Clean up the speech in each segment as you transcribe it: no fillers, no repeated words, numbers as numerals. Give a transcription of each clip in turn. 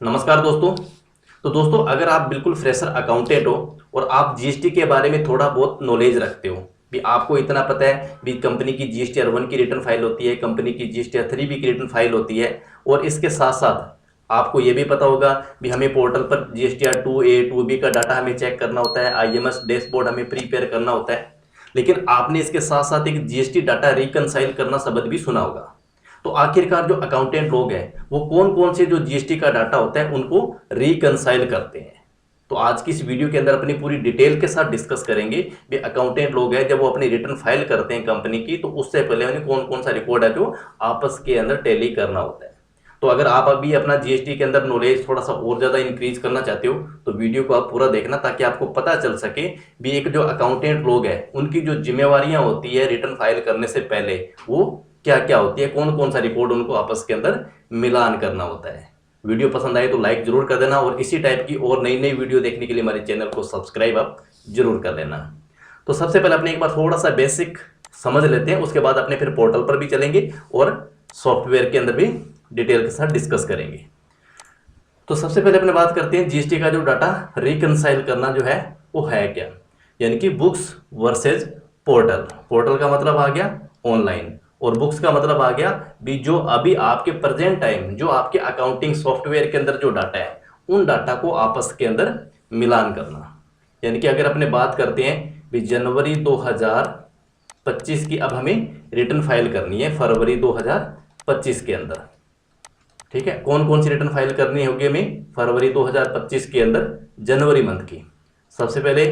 नमस्कार दोस्तों। तो दोस्तों, अगर आप बिल्कुल फ्रेशर अकाउंटेंट हो और आप जीएसटी के बारे में थोड़ा बहुत नॉलेज रखते हो, भी आपको इतना पता है भी कंपनी की जीएसटी R1 की रिटर्न फाइल होती है, कंपनी की जीएसटी R3B की रिटर्न फाइल होती है, और इसके साथ साथ आपको ये भी पता होगा भी हमें पोर्टल पर जीएसटी R2A 2B का डाटा हमें चेक करना होता है, IMS डैशबोर्ड हमें प्रिपेयर करना होता है। लेकिन आपने इसके साथ साथ एक जीएसटी डाटा रिकनसाइल करना शब्द भी सुना होगा। तो आखिरकार जो अकाउंटेंट लोग हैं वो कौन कौन से जो जीएसटी का डाटा होता है उनको रिकनसाइल करते हैं। तो आज की इस वीडियो के अंदर अपनी पूरी डिटेल के साथ डिस्कस करेंगे भी अकाउंटेंट लोग हैं जब वो अपनी रिटर्न फाइल करते हैं कंपनी की, तो उससे पहले उन्हें कौन कौन सा रिकॉर्ड है जो आपस के अंदर टैली करना होता है। तो अगर आप अभी अपना जीएसटी के अंदर नॉलेज थोड़ा सा और ज़्यादा इंक्रीज करना चाहते हो तो वीडियो को आप पूरा देखना, ताकि आपको पता चल सके भी एक जो अकाउंटेंट लोग हैं उनकी जो जिम्मेवारियां होती है रिटर्न फाइल करने से पहले वो क्या क्या होती है, कौन कौन सा रिकॉर्ड उनको आपस के अंदर मिलान करना होता है। वीडियो पसंद आए तो लाइक जरूर कर देना, और इसी टाइप की और नई नई वीडियो देखने के लिए हमारे चैनल को सब्सक्राइब आप जरूर कर लेना। तो सबसे पहले अपने एक बार थोड़ा सा बेसिक समझ लेते हैं, उसके बाद अपने फिर पोर्टल पर भी चलेंगे और सॉफ्टवेयर के अंदर भी डिटेल के साथ डिस्कस करेंगे। तो सबसे पहले अपने बात करते हैं जीएसटी का जो डाटा रिकनसाइल करना जो है वो है क्या, यानी कि बुक्स वर्सेज पोर्टल। पोर्टल का मतलब आ गया ऑनलाइन, और बुक्स का मतलब आ गया भी जो अभी आपके प्रेजेंट टाइम जो आपके अकाउंटिंग सॉफ्टवेयर के अंदर जो डाटा है उन डाटा को आपस के अंदर मिलान करना। यानी कि अगर अपने बात करते हैं भी जनवरी 2025 की अब हमें रिटर्न फाइल करनी है फरवरी 2025 के अंदर, ठीक है। कौन कौन सी रिटर्न फाइल करनी होगी हमें फरवरी 2025 के अंदर, जनवरी मंथ की। सबसे पहले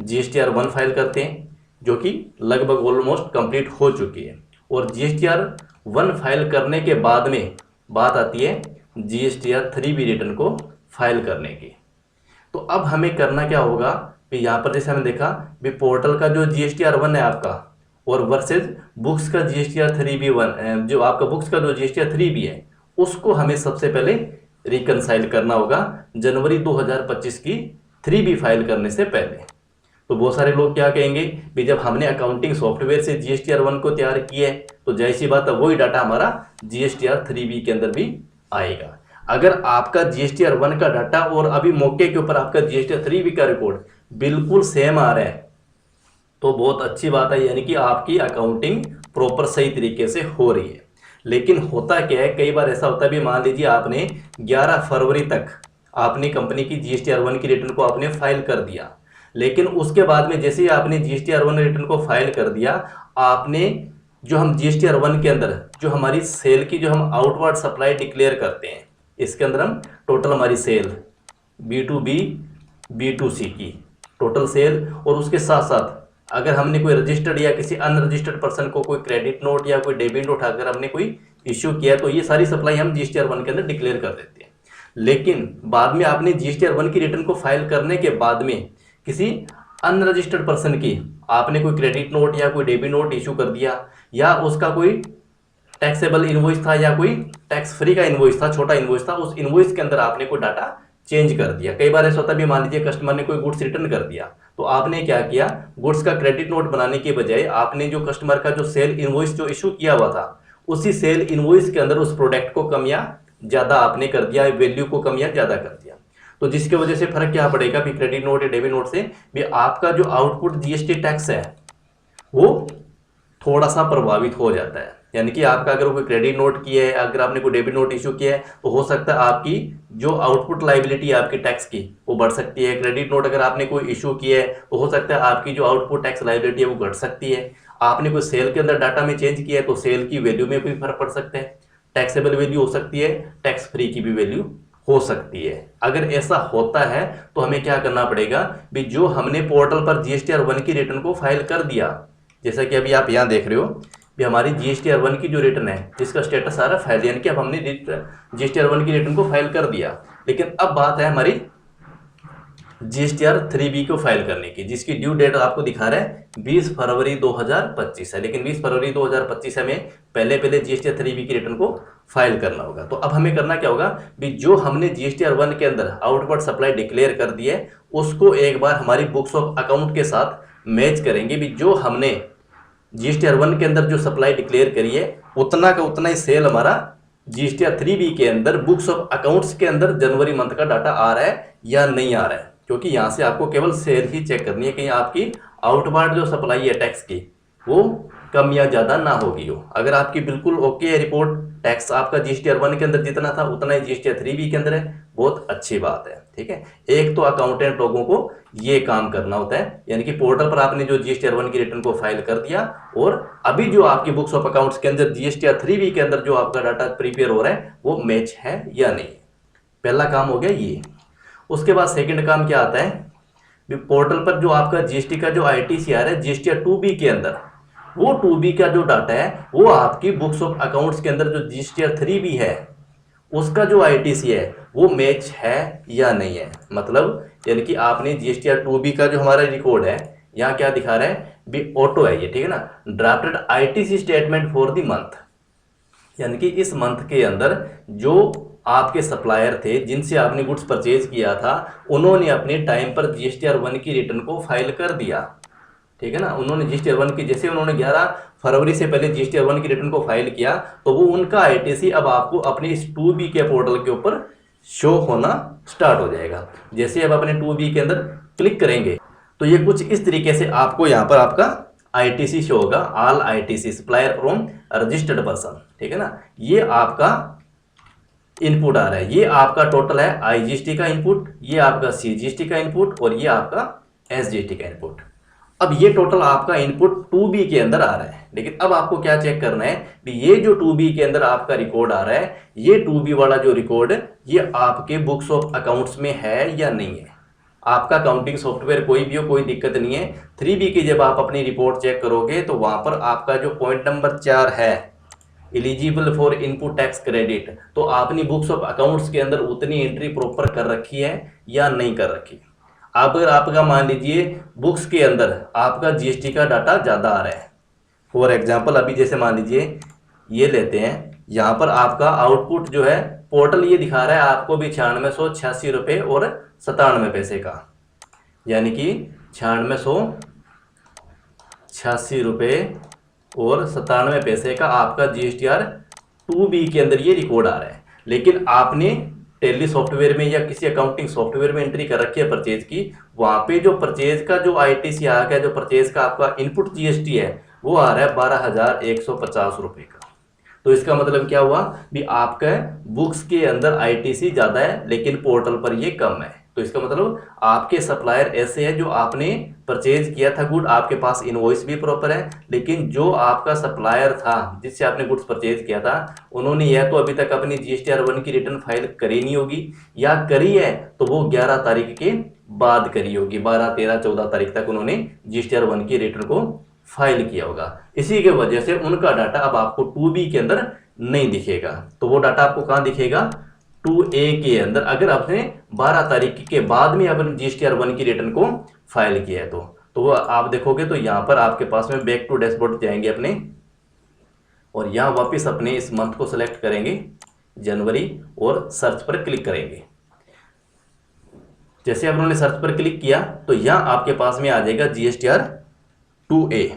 जीएसटी R1 फाइल करते हैं जो कि लगभग ऑलमोस्ट कंप्लीट हो चुकी है, और जीएसटी R1 फाइल करने के बाद में बात आती है जीएसटी R3B रिटर्न को फाइल करने की। तो अब हमें करना क्या होगा कि यहाँ पर जैसे हमने देखा भी पोर्टल का जो जीएसटी R1 है आपका और वर्सेज बुक्स का जीएसटी R3B1, जो आपका बुक्स का जो जीएसटी R3B है उसको हमें सबसे पहले रिकनसाइल करना होगा जनवरी 2025 की 3B फाइल करने से पहले। तो बहुत सारे लोग क्या कहेंगे भी जब हमने अकाउंटिंग सॉफ्टवेयर से जीएसटी R1 को तैयार किया है तो जाहिर सी बात है वही डाटा हमारा जीएसटी R3B के अंदर भी आएगा। अगर आपका जीएसटी R1 का डाटा और अभी मौके के ऊपर आपका जीएसटी R3B का रिकॉर्ड बिल्कुल सेम आ रहा है तो बहुत अच्छी बात है, यानी कि आपकी अकाउंटिंग प्रॉपर सही तरीके से हो रही है। लेकिन होता क्या है, कई बार ऐसा होता है भी मान लीजिए आपने 11 फरवरी तक आपने कंपनी की जीएसटी R1 की रिटर्न को आपने फाइल कर दिया, लेकिन उसके बाद में जैसे ही आपने जीएसटी R1 रिटर्न को फाइल कर दिया, आपने जो हम जीएसटी R1 के अंदर जो हमारी सेल की जो हम आउटवर्ड सप्लाई डिक्लेयर करते हैं, इसके अंदर हम टोटल हमारी सेल B2B B2C की टोटल सेल, और उसके साथ साथ अगर हमने कोई रजिस्टर्ड या किसी अनरजिस्टर्ड पर्सन को कोई क्रेडिट नोट या कोई डेबिट नोट अगर हमने कोई इश्यू किया तो ये सारी सप्लाई हम जीएसटी R1 के अंदर डिक्लेयर कर देते हैं। लेकिन बाद में आपने जीएसटी R1 की रिटर्न को फाइल करने के बाद में किसी अनरजिस्टर्ड पर्सन की आपने कोई क्रेडिट नोट या कोई डेबिट नोट इशू कर दिया, या उसका कोई टैक्सेबल इनवॉइस था या कोई टैक्स फ्री का इनवॉइस था, छोटा इनवॉइस था, उस इनवॉइस के अंदर आपने कोई डाटा चेंज कर दिया। कई बार ऐसा होता है भी मान लीजिए कस्टमर ने कोई गुड्स रिटर्न कर दिया तो आपने क्या किया, गुड्स का क्रेडिट नोट बनाने के बजाय आपने जो कस्टमर का जो सेल इनवॉइस जो इशू किया हुआ था उसी सेल इनवॉइस के अंदर उस प्रोडक्ट को कम या ज़्यादा आपने कर दिया, वैल्यू को कम या ज़्यादा कर दिया। तो जिसकी वजह से फर्क क्या पड़ेगा भी क्रेडिट नोट या डेबिट नोट से भी आपका जो आउटपुट जीएसटी टैक्स है वो थोड़ा सा प्रभावित हो जाता है। यानी कि आपका अगर कोई क्रेडिट नोट किया है, अगर आपने कोई डेबिट नोट इशू किया है तो हो सकता है आपकी जो आउटपुट लाइबिलिटी है आपकी टैक्स की वो बढ़ सकती है। क्रेडिट नोट अगर आपने कोई इशू किया है तो हो सकता है आपकी जो आउटपुट टैक्स लाइबिलिटी है वो घट सकती है। आपने कोई सेल के अंदर डाटा में चेंज किया है तो सेल की वैल्यू में भी फर्क पड़ सकता है, टैक्सेबल वैल्यू हो सकती है, टैक्स फ्री की भी वैल्यू हो सकती है। अगर ऐसा होता है तो हमें क्या करना पड़ेगा भी जो हमने पोर्टल पर जीएसटी R1 की रिटर्न को फाइल कर दिया, जैसा कि अभी आप यहाँ देख रहे हो भी हमारी जीएसटी R1 की जो रिटर्न है जिसका स्टेटस आ रहा है फाइल, यानी कि अब हमने जीएसटी R1 की रिटर्न को फाइल कर दिया, लेकिन अब बात है हमारी जीएसटी R3B को फाइल करने की, जिसकी ड्यू डेट आपको दिखा रहा है 20 फरवरी 2025 है। लेकिन 20 फरवरी 2025 हमें पहले जीएसटी R3B की रिटर्न को फाइल करना होगा। तो अब हमें करना क्या होगा भी जो हमने जीएसटी R1 के अंदर आउटवर्ड सप्लाई डिक्लेयर कर दी है उसको एक बार हमारी बुक्स ऑफ अकाउंट के साथ मैच करेंगे भी जो हमने जीएसटी R1 के अंदर जो सप्लाई डिक्लेयर करी है उतना का उतना ही सेल हमारा जीएसटीआर 3B के अंदर बुक्स ऑफ अकाउंट्स के अंदर जनवरी मंथ का डाटा आ रहा है या नहीं आ रहा है, क्योंकि यहाँ से आपको केवल सेल ही चेक करनी है, कहीं आपकी आउटवार्ड जो सप्लाई है टैक्स की वो कम या ज़्यादा ना होगी हो। अगर आपकी बिल्कुल ओके है रिपोर्ट, टैक्स आपका जीएसटीआर 1 के अंदर जितना था उतना ही जीएसटीआर 3B के अंदर है, बहुत अच्छी बात है। ठीक है, एक तो अकाउंटेंट लोगों को ये काम करना होता है, यानी कि पोर्टल पर आपने जो जीएसटीआर 1 की रिटर्न को फाइल कर दिया और अभी जो आपकी बुक्स ऑफ अकाउंट्स के अंदर जीएसटीआर 3B के अंदर जो आपका डाटा प्रिपेयर हो रहा है वो मैच है या नहीं। पहला काम हो गया ये। उसके बाद सेकंड काम क्या आता है, पोर्टल पर जो आपका जीएसटी का जो आईटीसी आ रहा है जीएसटीआर 2B के अंदर, वो 2B का जो डाटा है वो आपकी बुक्स ऑफ अकाउंट्स के अंदर जो जीएसटीआर 3B है उसका जो आईटीसी है वो मैच है या नहीं है। मतलब यानी कि आपने जीएसटीआर 2B का जो हमारा रिकॉर्ड है यहाँ क्या दिखा रहा है भी ऑटो है ये, ठीक है ना, drafted ITC statement for the month, यानी कि इस मंथ के अंदर जो आपके सप्लायर थे जिनसे आपने गुड्स परचेज किया था उन्होंने अपने टाइम पर जीएसटीआर 1 की रिटर्न को फाइल कर दिया। ठीक है ना, उन्होंने जीएसटीआर 1 की, जैसे उन्होंने 11 फरवरी से पहले जीएसटीआर 1 की रिटर्न को फाइल किया तो वो उनका आईटीसी अब आपको अपने इस 2B के पोर्टल के ऊपर शो होना स्टार्ट हो जाएगा। जैसे अब अपने 2B के अंदर क्लिक करेंगे तो ये कुछ इस तरीके से आपको यहाँ पर आपका आईटीसी शो होगा, all ITC supplier from registered person. ठीक है ना, ये आपका इनपुट आ रहा है, ये आपका टोटल है आईजीएसटी का इनपुट, ये आपका सीजीएसटी का इनपुट और ये आपका एसजीएसटी का इनपुट। अब ये टोटल आपका इनपुट 2B के अंदर आ रहा है, लेकिन अब आपको क्या चेक करना है कि ये जो 2B के अंदर आपका रिकॉर्ड आ रहा है, ये 2B वाला जो रिकॉर्ड ये आपके बुक्स ऑफ अकाउंट्स में है या नहीं है। आपका अकाउंटिंग सॉफ्टवेयर कोई भी हो कोई दिक्कत नहीं है। 3B की जब आप अपनी रिपोर्ट चेक करोगे तो वहां पर आपका जो पॉइंट नंबर 4 है eligible for input tax credit, तो आपने बुक्स ऑफ अकाउंट्स के अंदर उतनी एंट्री प्रॉपर कर रखी है या नहीं कर रखी। अगर आपका मान लीजिए बुक्स के अंदर आपका जीएसटी का डाटा ज़्यादा आ रहा है, फॉर एग्जांपल अभी जैसे मान लीजिए ये लेते हैं, यहाँ पर आपका आउटपुट जो है पोर्टल ये दिखा रहा है आपको भी 9686 रुपये और 97 पैसे का, यानी कि 9686 रुपये और 97 पैसे का आपका जीएसटीआर 2B के अंदर ये रिकॉर्ड आ रहा है। लेकिन आपने टेली सॉफ्टवेयर में या किसी अकाउंटिंग सॉफ्टवेयर में एंट्री कर रखी है परचेज की, वहां पे जो परचेज का जो आईटीसी आ गया, जो परचेज का आपका इनपुट जीएसटी है वो आ रहा है 12,150 रुपये का। तो इसका मतलब क्या हुआ भी आपका बुक्स के अंदर आईटीसी ज़्यादा है लेकिन पोर्टल पर ये कम है। तो इसका मतलब आपके सप्लायर ऐसे है जो आपने परचेज किया था गुड, आपके पास इनवॉइस भी प्रॉपर है, लेकिन जो आपका सप्लायर था जिससे आपने गुड्स परचेज किया था उन्होंने यह तो अभी तक अपनी जीएसटीआर 1 की रिटर्न फाइल करी नहीं होगी, या करी है तो वो 11 तारीख के बाद करी होगी, 12, 13, 14 तारीख तक उन्होंने जीएसटीआर 1 की रिटर्न को फाइल किया होगा। इसी के वजह से उनका डाटा अब आपको 2B के अंदर नहीं दिखेगा। तो वो डाटा आपको कहाँ दिखेगा, 2A के अंदर, अगर आपने 12 तारीख के बाद में अपने जीएसटीआर 1 की रिटर्न को फाइल किया है तो वो आप देखोगे तो यहाँ पर आपके पास में बैक टू डैशबोर्ड जाएंगे अपने, और यहाँ वापस अपने इस मंथ को सिलेक्ट करेंगे जनवरी और सर्च पर क्लिक करेंगे। जैसे आप उन्होंने सर्च पर क्लिक किया तो यहाँ आपके पास में आ जाएगा जीएसटीआर 2A।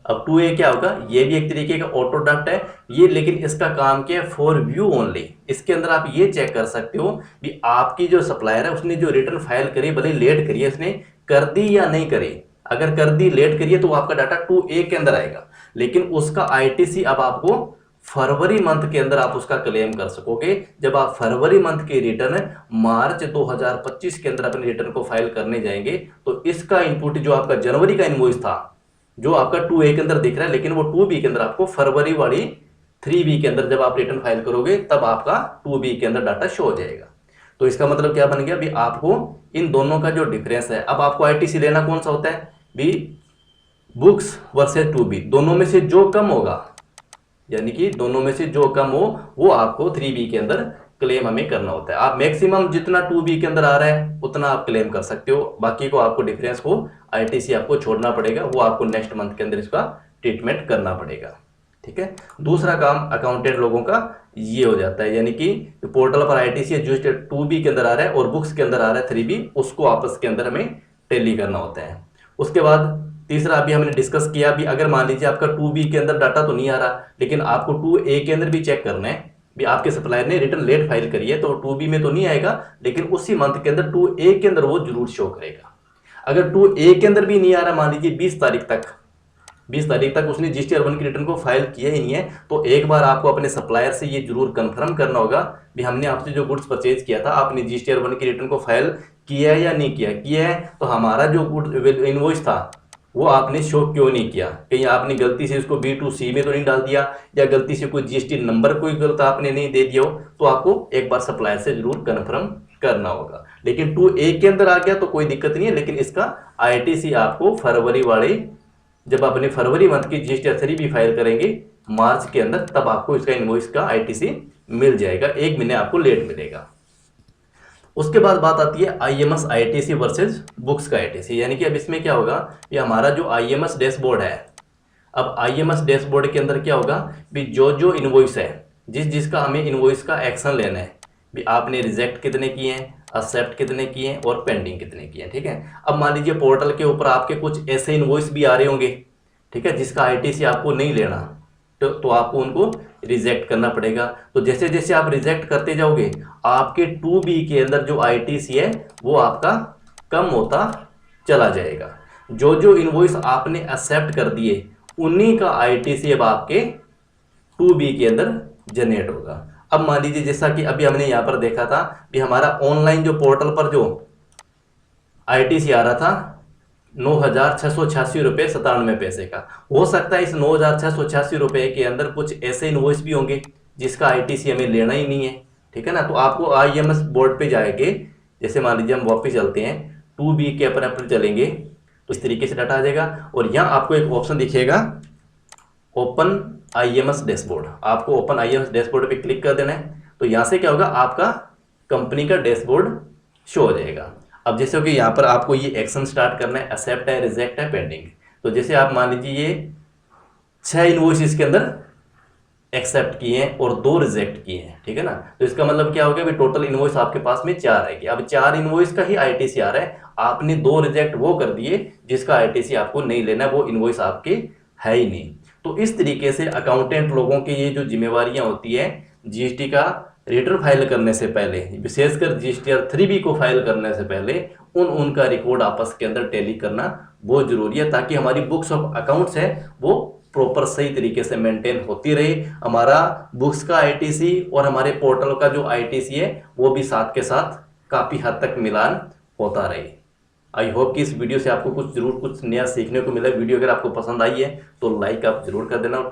अब 2A क्या होगा, ये भी एक तरीके का ऑटो डक्ट है ये, लेकिन इसका काम क्या है, फॉर व्यू ओनली। इसके अंदर आप ये चेक कर सकते हो कि आपकी जो सप्लायर है उसने जो रिटर्न फाइल करी, भले लेट करी है, उसने कर दी या नहीं करी। अगर कर दी, लेट करिए तो आपका डाटा 2A के अंदर आएगा, लेकिन उसका आईटीसी अब आपको फरवरी मंथ के अंदर आप उसका क्लेम कर सकोगे। जब आप फरवरी मंथ की रिटर्न मार्च 2025 के अंदर अपने रिटर्न को फाइल करने जाएंगे तो इसका इनपुट जो आपका जनवरी का इनवॉइस था जो आपका 2A के अंदर दिख रहा है, लेकिन वो 2B के अंदर आपको फरवरी वाली 3B के अंदर जब आप रिटर्न फाइल करोगे तब आपका 2B के अंदर डाटा शो हो जाएगा। तो इसका मतलब क्या बन गया भी, आपको इन दोनों का जो डिफरेंस है, अब आपको आईटीसी लेना कौन सा होता है भी, बुक्स वर्सेस 2B, दोनों में से जो कम होगा, यानी कि दोनों में से जो कम हो वो आपको 3B के अंदर क्लेम हमें करना होता है। आप मैक्सिमम जितना 2B के अंदर आ रहा है उतना आप क्लेम कर सकते हो, बाकी को आपको डिफरेंस को आईटीसी आपको छोड़ना पड़ेगा, वो आपको नेक्स्ट मंथ के अंदर इसका ट्रीटमेंट करना पड़ेगा। ठीक है, दूसरा काम अकाउंटेंट लोगों का ये हो जाता है, यानी कि पोर्टल पर आईटीसी जो 2B के अंदर आ रहा है और बुक्स के अंदर आ रहा है 3B, उसको आपस के अंदर हमें टैली करना होता है। उसके बाद तीसरा अभी हमने डिस्कस किया भी, अगर मान लीजिए आपका 2B के अंदर डाटा तो नहीं आ रहा लेकिन आपको 2A के अंदर भी चेक करना है, भी आपके सप्लायर ने रिटर्न लेट फाइल करी है तो 2B में तो नहीं आएगा, लेकिन उसी मंथ के अंदर 2A के अंदर वो जरूर शो करेगा। अगर 2A के अंदर भी नहीं आ रहा, मान लीजिए 20 तारीख तक उसने जीएसटी R1 की रिटर्न को फाइल किया ही नहीं है, तो एक बार आपको अपने सप्लायर से ये जरूर कंफर्म करना होगा भी हमने आपसे जो गुड्स परचेज किया था, आपने जीएसटी R1 की रिटर्न को फाइल किया है या नहीं किया है, तो हमारा जो गुड इनवॉइस था वो आपने शो क्यों नहीं किया, कहीं आपने गलती से उसको B2C में तो नहीं डाल दिया, या गलती से कोई जीएसटी नंबर कोई गलत आपने नहीं दे दिया हो, तो आपको एक बार सप्लायर से जरूर कन्फर्म करना होगा। लेकिन 2A के अंदर आ गया तो कोई दिक्कत नहीं है, लेकिन इसका ITC आपको फरवरी वाले, जब अपने फरवरी मंथ की जीएसटी R3 फाइल करेंगे मार्च के अंदर, तब आपको इसका इनवॉइस का ITC मिल जाएगा, 1 महीने आपको लेट मिलेगा। उसके बाद बात आती है IMS ITC वर्सेस बुक्स का ITC, यानी कि अब इसमें क्या होगा, ये हमारा जो IMS डैशबोर्ड है, अब IMS डैशबोर्ड के अंदर क्या होगा भी जो इनवॉइस है, जिसका हमें इनवॉइस का एक्शन लेना है, भी आपने रिजेक्ट कितने किए हैं, एक्सेप्ट कितने किए हैं और पेंडिंग कितने किए हैं, ठीक है। अब मान लीजिए पोर्टल के ऊपर आपके कुछ ऐसे इनवॉइस भी आ रहे होंगे, ठीक है, जिसका ITC आपको नहीं लेना, तो आपको उनको रिजेक्ट करना पड़ेगा। तो जैसे जैसे आप रिजेक्ट करते जाओगे, आपके 2B के अंदर जो ITC है वो आपका कम होता चला जाएगा। जो इनवॉइस आपने एक्सेप्ट कर दिए उन्हीं का ITC अब आपके 2B के अंदर जनरेट होगा। अब मान लीजिए जैसा कि अभी हमने यहाँ पर देखा था कि हमारा ऑनलाइन जो पोर्टल पर जो ITC आ रहा था 9,686 रुपये 97 पैसे का, हो सकता है इस 9,686 रुपये के अंदर कुछ ऐसे इनवॉइस भी होंगे जिसका ITC हमें लेना ही नहीं है, ठीक है ना। तो आपको IMS बोर्ड पे जाएंगे, जैसे मान लीजिए हम वापस चलते हैं 2B के पर चलेंगे तो इस तरीके से डाटा आ जाएगा, और यहाँ आपको एक ऑप्शन दिखेगा ओपन IMS डैशबोर्ड, आपको ओपन IMS डैशबोर्ड पे क्लिक कर देना है। तो यहाँ से क्या होगा, आपका कंपनी का डैशबोर्ड शो हो जाएगा। अब जैसे कि यहाँ पर आपको ये एक्शन स्टार्ट करना है, एक्सेप्ट है, रिजेक्ट है, पेंडिंग। तो जैसे आप मान लीजिए ये 6 इनवॉइस इसके अंदर एक्सेप्ट किए हैं और 2 रिजेक्ट किए हैं, ठीक है ना। तो इसका मतलब क्या हो गया, टोटल इनवॉइस आपके पास में 4 आएगी। अब 4 इनवॉइस का ही ITC आ रहा है, आपने 2 रिजेक्ट वो कर दिए जिसका ITC आपको नहीं लेना, वो इनवॉइस आपके है ही नहीं। तो इस तरीके से अकाउंटेंट लोगों की ये जो जिम्मेवारियां होती है जीएसटी का रिटर्न फाइल करने से पहले, विशेषकर जीएसटी R3B को फाइल करने से पहले उनका रिकॉर्ड आपस के अंदर टैली करना बहुत जरूरी है, ताकि हमारी बुक्स ऑफ अकाउंट्स है वो प्रॉपर सही तरीके से मेंटेन होती रहे, हमारा बुक्स का ITC और हमारे पोर्टल का जो ITC है वो भी साथ के साथ काफ़ी हद तक मिलान होता रहे। आई होप कि इस वीडियो से आपको कुछ नया सीखने को मिला। वीडियो अगर आपको पसंद आई है तो लाइक आप जरूर कर देना।